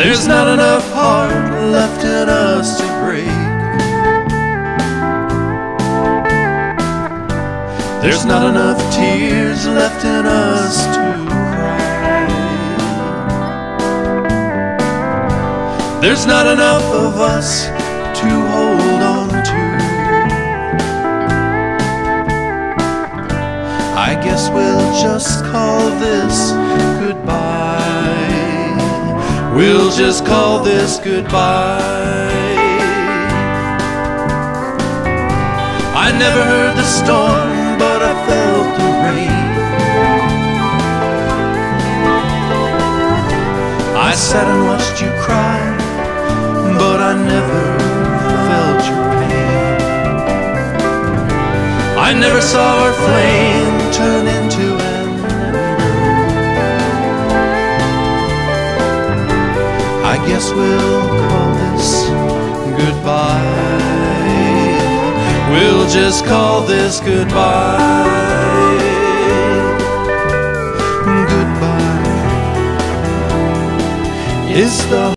There's not enough heart left in us to break. There's not enough tears left in us to cry. There's not enough of us to hold on to. I guess we'll just call this goodbye. We'll just call this goodbye. I never heard the storm, but I felt the rain. I sat and watched you cry, but I never felt your pain. I never saw our flame turn into an ember. I guess we'll call this goodbye. We'll just call this goodbye. Goodbye is the